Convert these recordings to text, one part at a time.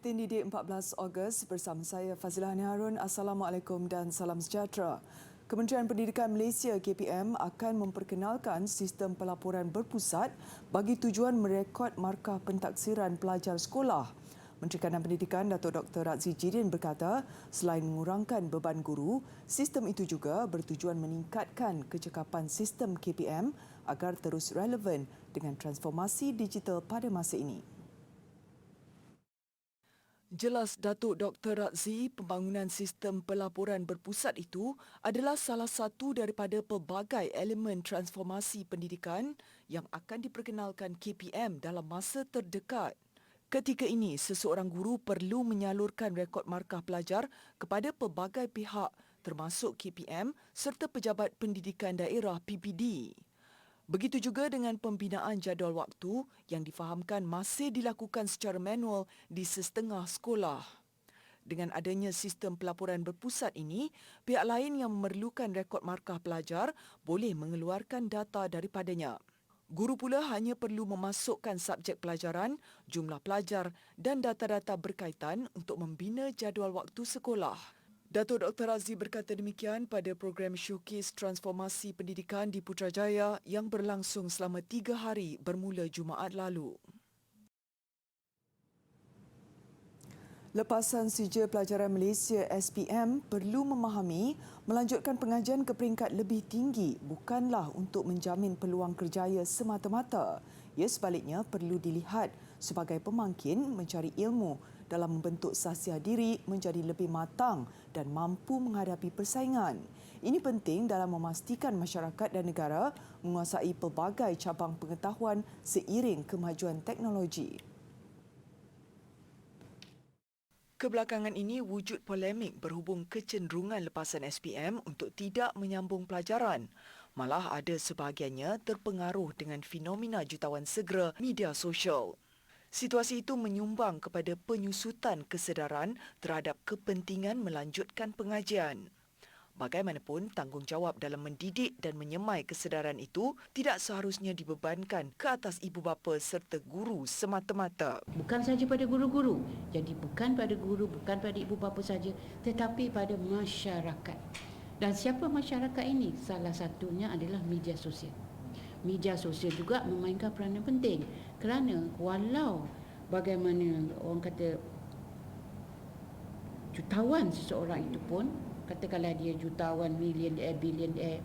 Buletin Didik 14 Ogos bersama saya Fazilah Harun. Assalamualaikum dan salam sejahtera. Kementerian Pendidikan Malaysia KPM akan memperkenalkan sistem pelaporan berpusat bagi tujuan merekod markah pentaksiran pelajar sekolah. Menteri Kanan Pendidikan Datuk Dr. Razzie Jidin berkata, selain mengurangkan beban guru, sistem itu juga bertujuan meningkatkan kecekapan sistem KPM agar terus relevan dengan transformasi digital pada masa ini. Jelas Datuk Dr. Razzie, pembangunan sistem pelaporan berpusat itu adalah salah satu daripada pelbagai elemen transformasi pendidikan yang akan diperkenalkan KPM dalam masa terdekat. Ketika ini, seseorang guru perlu menyalurkan rekod markah pelajar kepada pelbagai pihak termasuk KPM serta Pejabat Pendidikan Daerah PPD. Begitu juga dengan pembinaan jadual waktu yang difahamkan masih dilakukan secara manual di sesetengah sekolah. Dengan adanya sistem pelaporan berpusat ini, pihak lain yang memerlukan rekod markah pelajar boleh mengeluarkan data daripadanya. Guru pula hanya perlu memasukkan subjek pelajaran, jumlah pelajar dan data-data berkaitan untuk membina jadual waktu sekolah. Datuk Dr. Razzie berkata demikian pada program Showcase Transformasi Pendidikan di Putrajaya yang berlangsung selama 3 hari bermula Jumaat lalu. Lepasan Sijil Pelajaran Malaysia SPM perlu memahami melanjutkan pengajian ke peringkat lebih tinggi bukanlah untuk menjamin peluang kerjaya semata-mata. Ia sebaliknya perlu dilihat sebagai pemangkin mencari ilmu dalam membentuk sahsiah diri menjadi lebih matang dan mampu menghadapi persaingan. Ini penting dalam memastikan masyarakat dan negara menguasai pelbagai cabang pengetahuan seiring kemajuan teknologi. Kebelakangan ini wujud polemik berhubung kecenderungan lepasan SPM untuk tidak menyambung pelajaran. Malah ada sebahagiannya terpengaruh dengan fenomena jutawan segera media sosial. Situasi itu menyumbang kepada penyusutan kesedaran terhadap kepentingan melanjutkan pengajian. Bagaimanapun, tanggungjawab dalam mendidik dan menyemai kesedaran itu tidak seharusnya dibebankan ke atas ibu bapa serta guru semata-mata. Bukan saja pada guru-guru. Jadi bukan pada guru, bukan pada ibu bapa saja, tetapi pada masyarakat. Dan siapa masyarakat ini? Salah satunya adalah media sosial. Media sosial juga memainkan peranan penting kerana walau bagaimana orang kata jutawan seseorang itu pun, katakanlah dia jutawan, billionaire,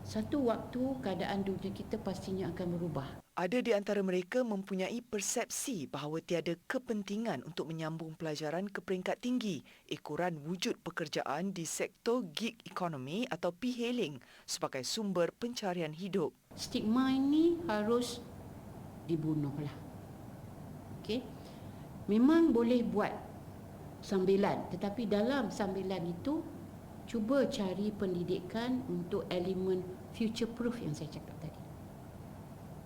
satu waktu keadaan dunia kita pastinya akan berubah. Ada di antara mereka mempunyai persepsi bahawa tiada kepentingan untuk menyambung pelajaran ke peringkat tinggi ekoran wujud pekerjaan di sektor gig economy atau p-hailing sebagai sumber pencarian hidup. Stigma ini harus dibunuhlah. Okey. Memang boleh buat sambilan, tetapi dalam sambilan itu cuba cari pendidikan untuk elemen future proof yang saya cakap tadi.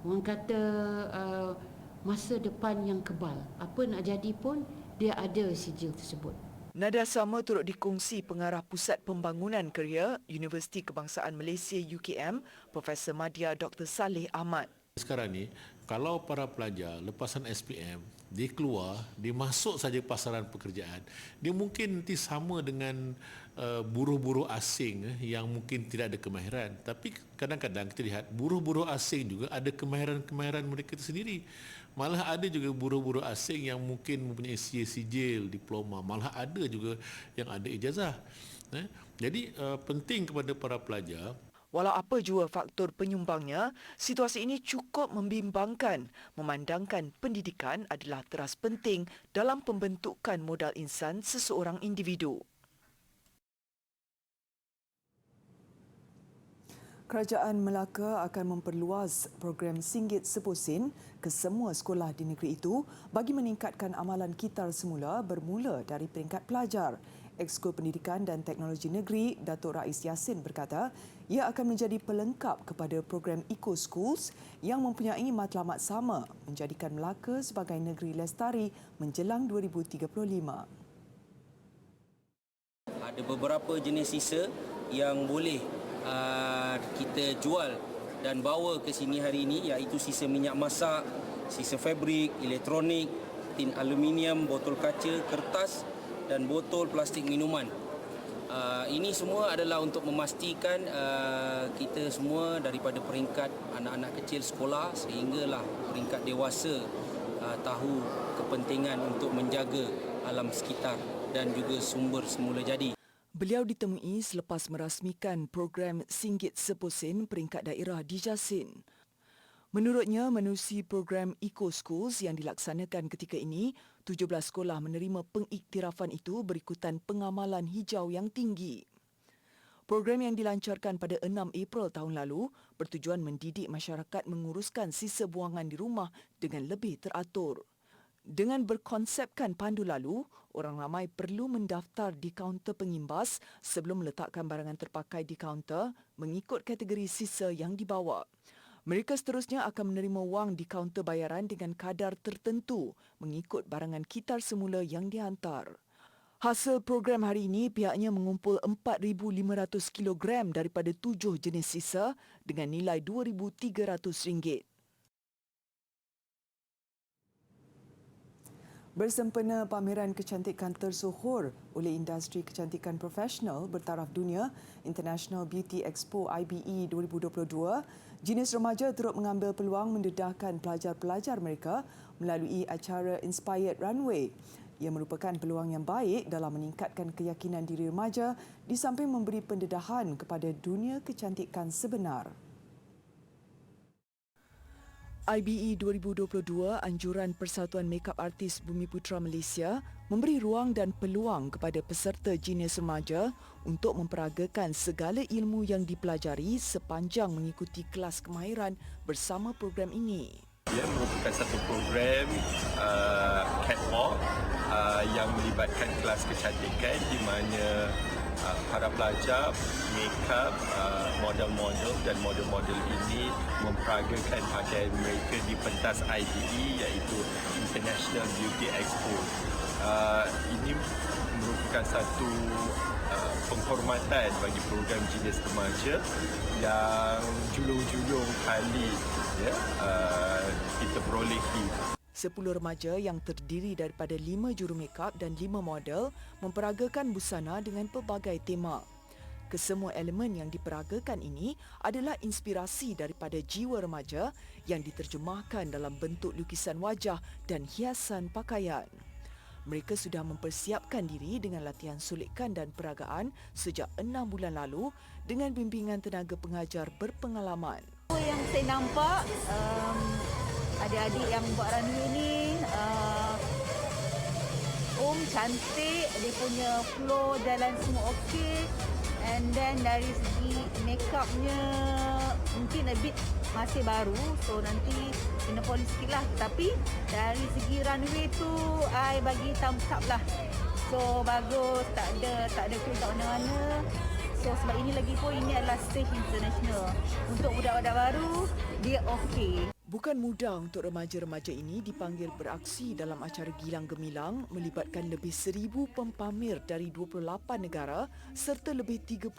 Orang kata masa depan yang kebal. Apa nak jadi pun dia ada sijil tersebut. Nada sama turut dikongsi Pengarah Pusat Pembangunan Kerjaya Universiti Kebangsaan Malaysia UKM, Profesor Madya Dr. Saleh Ahmad. Sekarang ni, kalau para pelajar lepasan SPM, dia keluar, dia masuk saja pasaran pekerjaan, dia mungkin nanti sama dengan buruh-buruh asing yang mungkin tidak ada kemahiran. Tapi kadang-kadang kita lihat buruh-buruh asing juga ada kemahiran-kemahiran mereka itu sendiri. Malah ada juga buruh-buruh asing yang mungkin mempunyai sijil, diploma, malah ada juga yang ada ijazah. Jadi penting kepada para pelajar. Walau apa jua faktor penyumbangnya, situasi ini cukup membimbangkan memandangkan pendidikan adalah teras penting dalam pembentukan modal insan seseorang individu. Kerajaan Melaka akan memperluas program Singgit Sepusin ke semua sekolah di negeri itu bagi meningkatkan amalan kitar semula bermula dari peringkat pelajar. Exco Pendidikan dan Teknologi Negeri Datuk Rais Yassin berkata ia akan menjadi pelengkap kepada program Eco Schools yang mempunyai matlamat sama menjadikan Melaka sebagai negeri lestari menjelang 2035. Ada beberapa jenis sisa yang boleh kita jual dan bawa ke sini hari ini, iaitu sisa minyak masak, sisa fabrik, elektronik, tin aluminium, botol kaca, kertas dan botol plastik minuman. Ini semua adalah untuk memastikan kita semua daripada peringkat anak-anak kecil sekolah sehinggalah peringkat dewasa tahu kepentingan untuk menjaga alam sekitar dan juga sumber semula jadi. Beliau ditemui selepas merasmikan program Singgit Seposen peringkat daerah di Jasin. Menurutnya, menerusi program Eco Schools yang dilaksanakan ketika ini, 17 sekolah menerima pengiktirafan itu berikutan pengamalan hijau yang tinggi. Program yang dilancarkan pada 6 April tahun lalu bertujuan mendidik masyarakat menguruskan sisa buangan di rumah dengan lebih teratur. Dengan berkonsepkan pandu lalu, orang ramai perlu mendaftar di kaunter pengimbas sebelum meletakkan barangan terpakai di kaunter mengikut kategori sisa yang dibawa. Mereka seterusnya akan menerima wang di kaunter bayaran dengan kadar tertentu mengikut barangan kitar semula yang dihantar. Hasil program hari ini, pihaknya mengumpul 4,500 kilogram daripada 7 jenis sisa dengan nilai RM2,300. Bersempena pameran kecantikan tersohor oleh industri kecantikan profesional bertaraf dunia, International Beauty Expo IBE 2022, Genius Remaja turut mengambil peluang mendedahkan pelajar-pelajar mereka melalui acara Inspired Runway. Ia merupakan peluang yang baik dalam meningkatkan keyakinan diri remaja di samping memberi pendedahan kepada dunia kecantikan sebenar. IBE 2022, anjuran Persatuan Makeup Artis Bumiputra Malaysia, memberi ruang dan peluang kepada peserta Genius Remaja untuk memperagakan segala ilmu yang dipelajari sepanjang mengikuti kelas kemahiran bersama program ini. Ia merupakan satu program catwalk yang melibatkan kelas kecantikan di mana para pelajar makeup model-model dan model-model ini memperagakan pakaian mereka di pentas IBE iaitu International Beauty Expo. Ini merupakan satu penghormatan bagi program Genius Remaja yang julung-julung kali kita perolehi. 10 remaja yang terdiri daripada 5 juru makeup dan 5 model memperagakan busana dengan pelbagai tema. Kesemua elemen yang diperagakan ini adalah inspirasi daripada jiwa remaja yang diterjemahkan dalam bentuk lukisan wajah dan hiasan pakaian. Mereka sudah mempersiapkan diri dengan latihan sulikan dan peragaan sejak 6 bulan lalu dengan bimbingan tenaga pengajar berpengalaman. Yang saya nampak, adik-adik yang buat runway ni cantik, dia punya flow jalan semua okey, and then dari segi makeupnya mungkin a bit masih baru, so nanti kena polish sikit lah, tapi dari segi runway tu I bagi thumbs up lah, so bagus, tak ada kena tak mana-mana. So sebab ini lagi pun ini adalah stage international. Untuk budak-budak baru, dia okey. Bukan mudah untuk remaja-remaja ini dipanggil beraksi dalam acara Gilang Gemilang melibatkan lebih 1,000 pempamer dari 28 negara serta lebih 30,000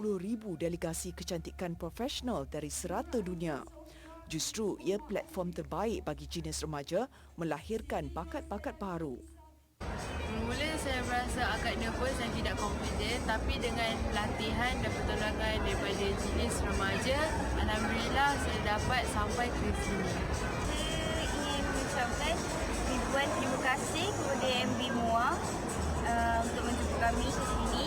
delegasi kecantikan profesional dari serata dunia. Justru ia platform terbaik bagi Genius Remaja melahirkan bakat-bakat baru. Mula saya merasa agak nervous dan tidak confident, tapi dengan latihan dan pertolongan daripada Genius Remaja, alhamdulillah saya dapat sampai ke sini. Saya ingin mengucapkan ribuan terima kasih kepada MB MUA untuk menjemput kami ke sini,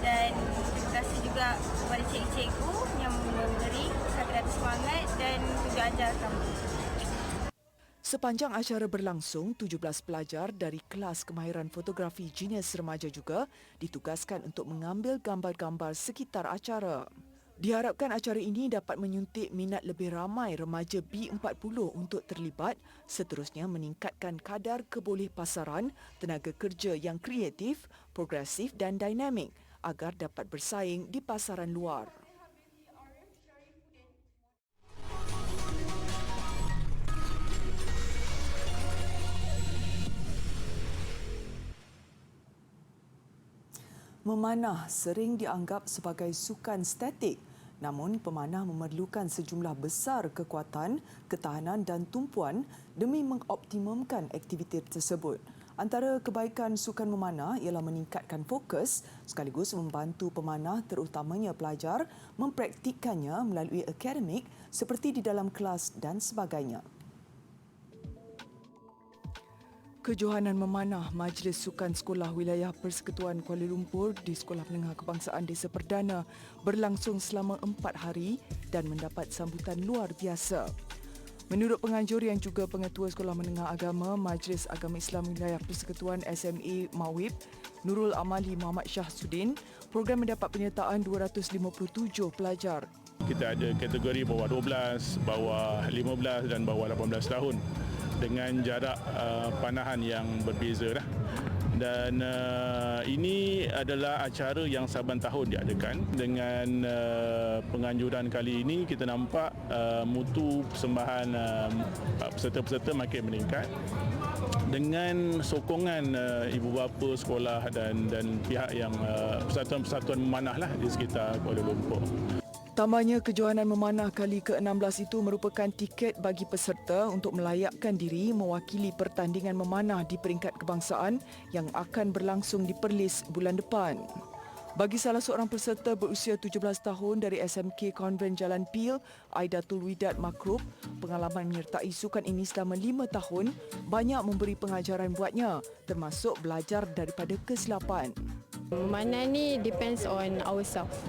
dan terima kasih juga kepada cikgu-cikgu yang memberi kata-kata semangat dan juga ajar kami. Sepanjang acara berlangsung, 17 pelajar dari kelas kemahiran fotografi Genius Remaja juga ditugaskan untuk mengambil gambar-gambar sekitar acara. Diharapkan acara ini dapat menyuntik minat lebih ramai remaja B40 untuk terlibat, seterusnya meningkatkan kadar kebolehpasaran tenaga kerja yang kreatif, progresif dan dinamik agar dapat bersaing di pasaran luar. Memanah sering dianggap sebagai sukan statik, namun pemanah memerlukan sejumlah besar kekuatan, ketahanan dan tumpuan demi mengoptimumkan aktiviti tersebut. Antara kebaikan sukan memanah ialah meningkatkan fokus sekaligus membantu pemanah terutamanya pelajar mempraktikkannya melalui akademik seperti di dalam kelas dan sebagainya. Kejohanan memanah Majlis Sukan Sekolah Wilayah Persekutuan Kuala Lumpur di Sekolah Menengah Kebangsaan Desa Perdana berlangsung selama 4 hari dan mendapat sambutan luar biasa. Menurut penganjur yang juga pengetua Sekolah Menengah Agama Majlis Agama Islam Wilayah Persekutuan SMA Mawib, Nurul Amali Muhammad Syahsudin, program mendapat penyertaan 257 pelajar. Kita ada kategori bawah 12, bawah 15 dan bawah 18 tahun dengan jarak panahan yang berbeza dah. Dan ini adalah acara yang saban tahun diadakan. Dengan penganjuran kali ini kita nampak mutu persembahan peserta-peserta makin meningkat dengan sokongan ibu bapa sekolah dan pihak yang persatuan-persatuan memanah lah di sekitar Kuala Lumpur. Tambahnya, kejohanan memanah kali ke-16 itu merupakan tiket bagi peserta untuk melayakkan diri mewakili pertandingan memanah di peringkat kebangsaan yang akan berlangsung di Perlis bulan depan. Bagi salah seorang peserta berusia 17 tahun dari SMK Konvent Jalan Pil, Aidatul Widad Makrub, pengalaman menyertai sukan ini selama 5 tahun banyak memberi pengajaran buatnya, termasuk belajar daripada kesilapan. Memanah ni depends on ourselves.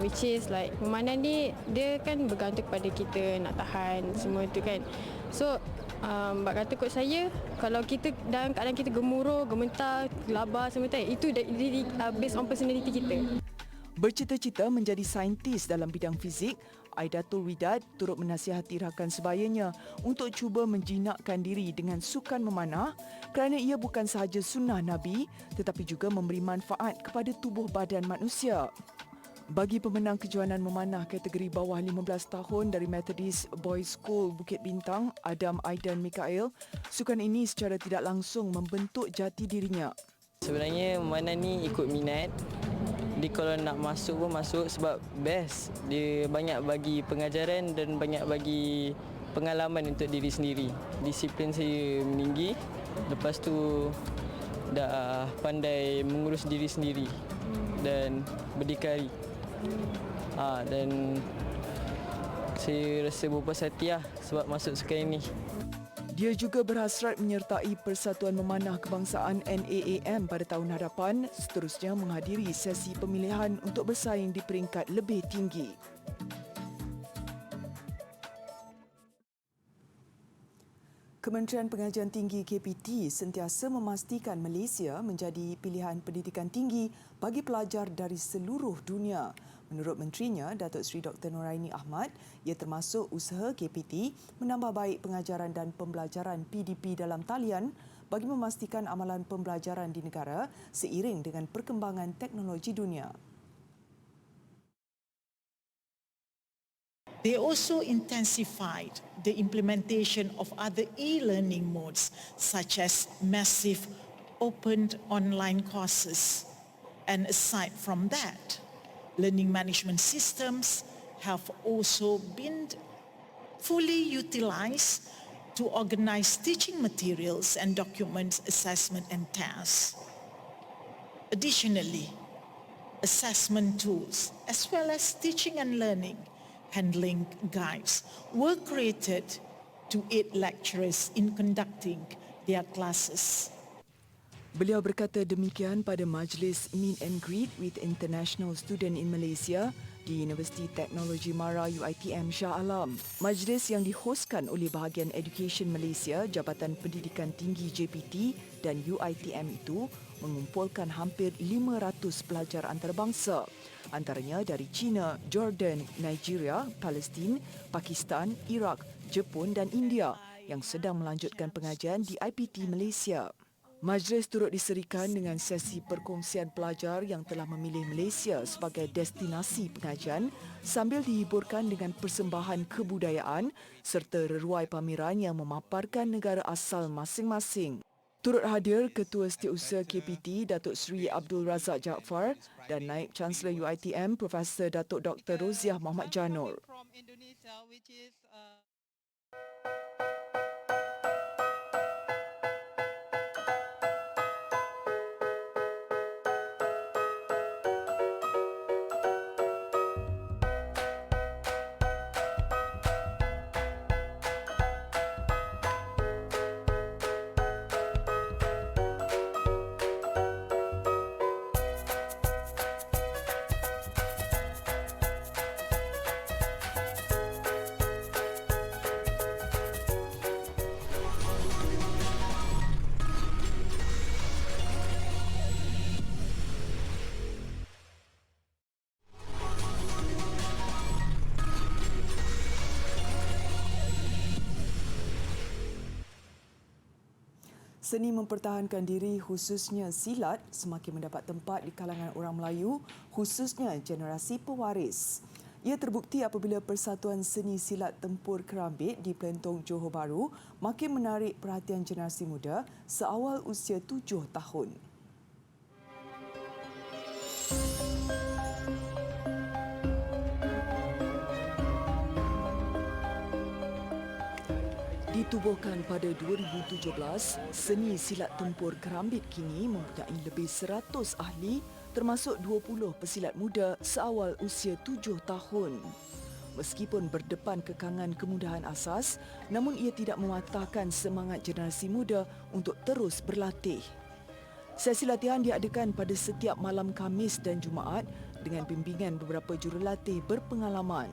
Which is like memanah ni dia kan bergantung pada kita nak tahan semua tu kan. So bak kata kot saya, kalau kita dalam keadaan kita gemuruh, gementar, gelabah semua tu, itu based on personality kita. Bercita-cita menjadi saintis dalam bidang fizik, Aidatul Widad turut menasihati rakan sebayanya untuk cuba menjinakkan diri dengan sukan memanah kerana ia bukan sahaja sunnah Nabi tetapi juga memberi manfaat kepada tubuh badan manusia. Bagi pemenang kejohanan memanah kategori bawah 15 tahun dari Methodist Boys School Bukit Bintang, Adam Aidan Mikael, sukan ini secara tidak langsung membentuk jati dirinya. Sebenarnya memanah ni ikut minat. Dia kalau nak masuk pun masuk sebab best. Dia banyak bagi pengajaran dan banyak bagi pengalaman untuk diri sendiri. Disiplin saya meninggi. Lepas tu dah pandai mengurus diri sendiri dan berdikari. Dan saya rasa berpuas hati sebab masuk sukan ini. Dia juga berhasrat menyertai Persatuan Memanah Kebangsaan NAAM pada tahun hadapan, seterusnya menghadiri sesi pemilihan untuk bersaing di peringkat lebih tinggi. Kementerian Pengajian Tinggi KPT sentiasa memastikan Malaysia menjadi pilihan pendidikan tinggi bagi pelajar dari seluruh dunia. Menurut menterinya, Datuk Seri Dr. Noraini Ahmad, ia termasuk usaha KPT menambah baik pengajaran dan pembelajaran PDP dalam talian bagi memastikan amalan pembelajaran di negara seiring dengan perkembangan teknologi dunia. They also intensified the implementation of other e-learning modes such as massive open online courses. And aside from that, learning management systems have also been fully utilized to organize teaching materials and documents, assessment and tasks. Additionally, assessment tools as well as teaching and learning handling guides were created to aid lecturers in conducting their classes. Beliau berkata demikian pada majlis Meet and Greet with International Student in Malaysia di Universiti Teknologi Mara UiTM Shah Alam. Majlis yang dihoskan oleh bahagian Education Malaysia, Jabatan Pendidikan Tinggi JPT dan UiTM itu mengumpulkan hampir 500 pelajar antarabangsa. Antaranya dari China, Jordan, Nigeria, Palestin, Pakistan, Iraq, Jepun dan India yang sedang melanjutkan pengajian di IPT Malaysia. Majlis turut diserikan dengan sesi perkongsian pelajar yang telah memilih Malaysia sebagai destinasi pengajian sambil dihiburkan dengan persembahan kebudayaan serta reruai pameran yang memaparkan negara asal masing-masing. Turut hadir Ketua Setiausaha KPT Datuk Seri Abdul Razak Jaafar dan Naib Chancellor UiTM Profesor Datuk Dr. Roziah Muhammad Janur. Seni mempertahankan diri khususnya silat semakin mendapat tempat di kalangan orang Melayu, khususnya generasi pewaris. Ia terbukti apabila Persatuan Seni Silat Tempur Kerambit di Pelentong Johor Bahru makin menarik perhatian generasi muda seawal usia 7 tahun. Ditubuhkan pada 2017, seni silat tempur Kerambit kini mempunyai lebih 100 ahli termasuk 20 pesilat muda seawal usia 7 tahun. Meskipun berdepan kekangan kemudahan asas, namun ia tidak mematahkan semangat generasi muda untuk terus berlatih. Sesi latihan diadakan pada setiap malam Khamis dan Jumaat dengan bimbingan beberapa jurulatih berpengalaman.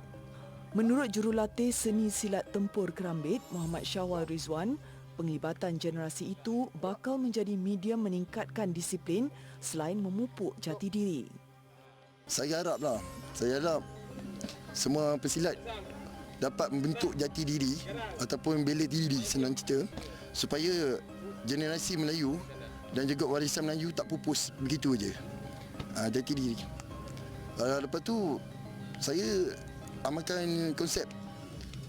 Menurut jurulatih seni silat tempur Kerambit, Muhammad Syawal Rizwan, penglibatan generasi itu bakal menjadi medium meningkatkan disiplin selain memupuk jati diri. Saya harap semua pesilat dapat membentuk jati diri ataupun bela diri, senang cerita, supaya generasi Melayu dan juga warisan Melayu tak pupus begitu aja. Jati diri. Lepas tu saya amalkan konsep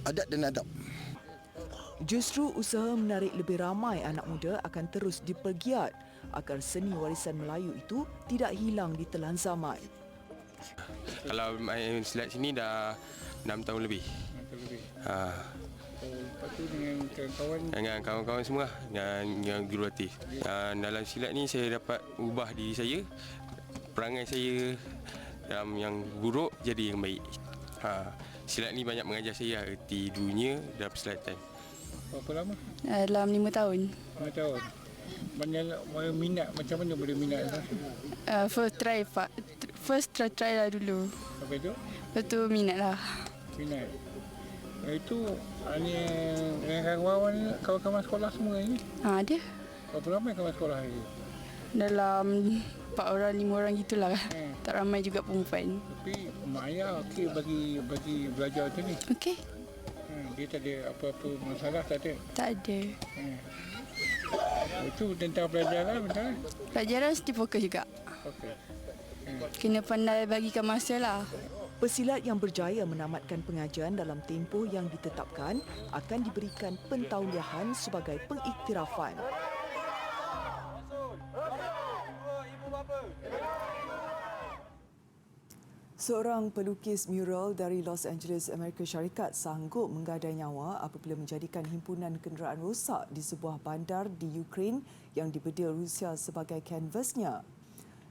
adat dan adab. Justru usaha menarik lebih ramai anak muda akan terus dipergiat agar seni warisan Melayu itu tidak hilang di telan zaman. Kalau main silat sini dah 6 tahun lebih. Lepas tu dengan kawan-kawan semua, dengan jurulatih. Dalam silat ni saya dapat ubah diri saya, perangai saya dalam yang buruk jadi yang baik. Silat ni banyak mengajar saya erti dunia dalam persilatan. Berapa lama? Dalam 5 tahun. 5 tahun. Banyak minat, macam mana boleh minat? First try lah dulu. Apa itu? Lepas tu minat lah. Minat. Itu dengan kawan-kawan sekolah semua ini? Ada. Berapa ramai kawan sekolah ini? Dalam 4 orang, 5 orang gitulah. Tak ramai juga perempuan. Tapi mak ayah okey bagi belajar macam ni? Okey. Dia tak ada apa-apa masalah, tak ada? Tak ada. Itu tentang pelajaran betul? Pelajaran mesti fokus juga. Okey. Kena pandai bagikan masa lah. Pesilat yang berjaya menamatkan pengajian dalam tempoh yang ditetapkan akan diberikan pentauliahan sebagai pengiktirafan. Seorang pelukis mural dari Los Angeles, Amerika Syarikat sanggup menggadai nyawa apabila menjadikan himpunan kenderaan rosak di sebuah bandar di Ukraine yang dibedil Rusia sebagai kanvasnya.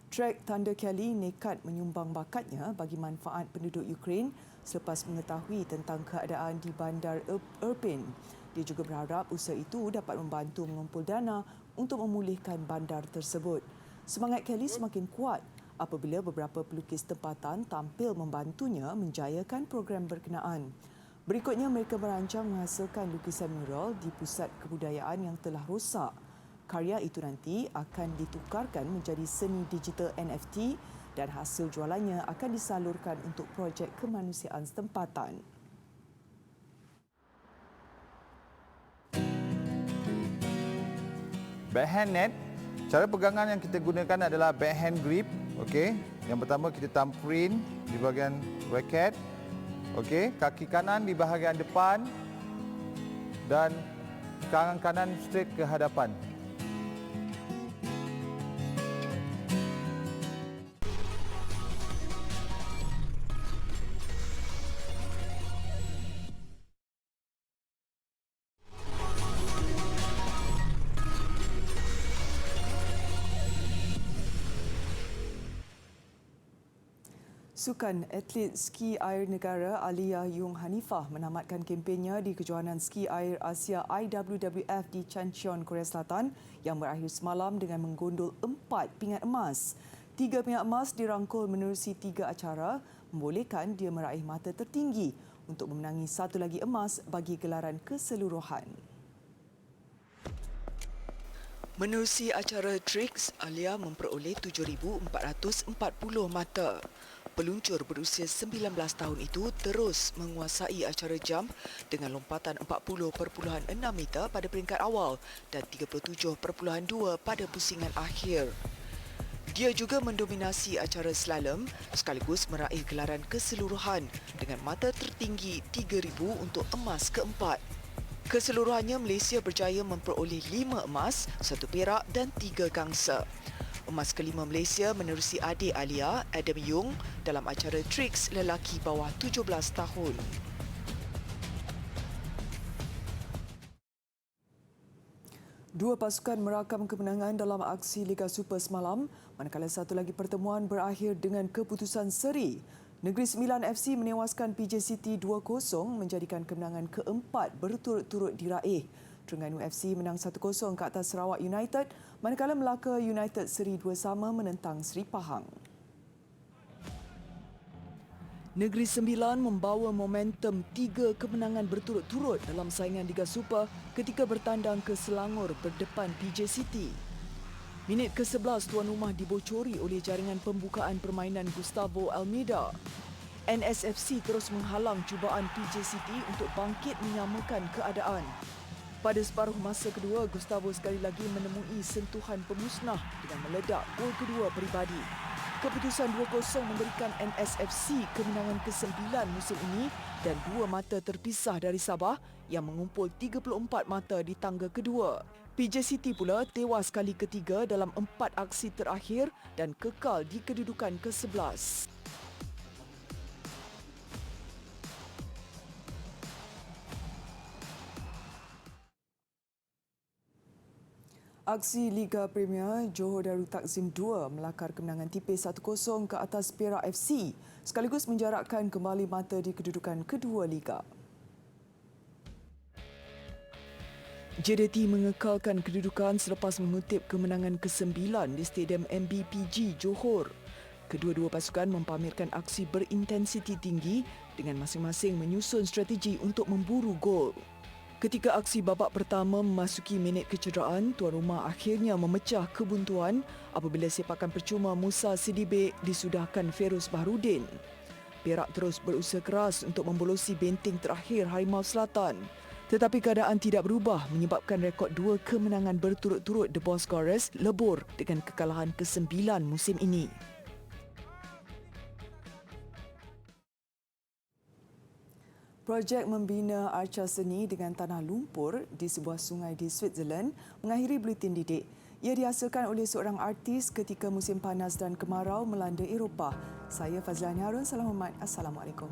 Trek Thunder Kelly nekat menyumbang bakatnya bagi manfaat penduduk Ukraine selepas mengetahui tentang keadaan di bandar Irpin. Dia juga berharap usaha itu dapat membantu mengumpul dana untuk memulihkan bandar tersebut. Semangat Kelly semakin kuat apabila beberapa pelukis tempatan tampil membantunya menjayakan program berkenaan. Berikutnya, mereka merancang menghasilkan lukisan mural di pusat kebudayaan yang telah rosak. Karya itu nanti akan ditukarkan menjadi seni digital NFT dan hasil jualannya akan disalurkan untuk projek kemanusiaan setempatan. Backhand net, cara pegangan yang kita gunakan adalah backhand grip. Okey, yang pertama kita thumbprint di bahagian raket. Okey, kaki kanan di bahagian depan dan tangan kanan straight ke hadapan. Sukan atlet ski air negara Alia Yung Hanifah menamatkan kempennya di kejohanan ski air Asia IWWF di Changcheon, Korea Selatan yang berakhir semalam dengan menggondol 4 pingat emas. 3 pingat emas dirangkul menerusi 3 acara, membolehkan dia meraih mata tertinggi untuk memenangi 1 lagi emas bagi gelaran keseluruhan. Menerusi acara Tricks, Alia memperoleh 7,440 mata. Peluncur berusia 19 tahun itu terus menguasai acara jam dengan lompatan 40.6 meter pada peringkat awal dan 37.2 pada pusingan akhir. Dia juga mendominasi acara slalom sekaligus meraih gelaran keseluruhan dengan mata tertinggi 3,000 untuk emas keempat. Keseluruhannya, Malaysia berjaya memperoleh 5 emas, 1 perak dan 3 gangsa. Emas kelima Malaysia menerusi adik Alia, Adam Yung, dalam acara Tricks lelaki bawah 17 tahun. Dua pasukan merakam kemenangan dalam aksi Liga Super semalam, manakala satu lagi pertemuan berakhir dengan keputusan seri. Negeri Sembilan FC menewaskan PJ City 2-0 menjadikan kemenangan keempat berturut-turut diraih. Terengganu FC menang 1-0 ke atas Sarawak United, manakala Melaka United seri 2-2 menentang Seri Pahang. Negeri Sembilan membawa momentum 3 kemenangan berturut-turut dalam saingan Liga Super ketika bertandang ke Selangor berdepan PJ City. Minit ke-11 tuan rumah dibocori oleh jaringan pembukaan permainan Gustavo Almeida. NSFC terus menghalang cubaan PJ City untuk bangkit menyamakan keadaan. Pada separuh masa kedua, Gustavo sekali lagi menemui sentuhan pemusnah dengan meledak gol kedua peribadi. Keputusan 2-0 memberikan NSFC kemenangan ke-9 musim ini dan 2 mata terpisah dari Sabah yang mengumpul 34 mata di tangga kedua. PJ City pula tewas kali ketiga dalam 4 aksi terakhir dan kekal di kedudukan ke-11. Aksi Liga Premier Johor Darul Takzim 2 melakar kemenangan tipis 1-0 ke atas Perak FC sekaligus menjarakkan kembali mata di kedudukan kedua Liga. JDT mengekalkan kedudukan selepas mengutip kemenangan ke-9 di Stadium MBPG Johor. Kedua-dua pasukan mempamerkan aksi berintensiti tinggi dengan masing-masing menyusun strategi untuk memburu gol. Ketika aksi babak pertama memasuki minit kecederaan, tuan rumah akhirnya memecah kebuntuan apabila sepakan percuma Musa Sidibe disudahkan Feroz Baharudin. Perak terus berusaha keras untuk membolosi benteng terakhir Harimau Selatan. Tetapi keadaan tidak berubah menyebabkan rekod 2 kemenangan berturut-turut The Boss Scorers lebur dengan kekalahan ke-9 musim ini. Projek membina arca seni dengan tanah lumpur di sebuah sungai di Switzerland mengakhiri buletin didik. Ia dihasilkan oleh seorang artis ketika musim panas dan kemarau melanda Eropah. Saya Fazlan Harun, salam hormat. Assalamualaikum.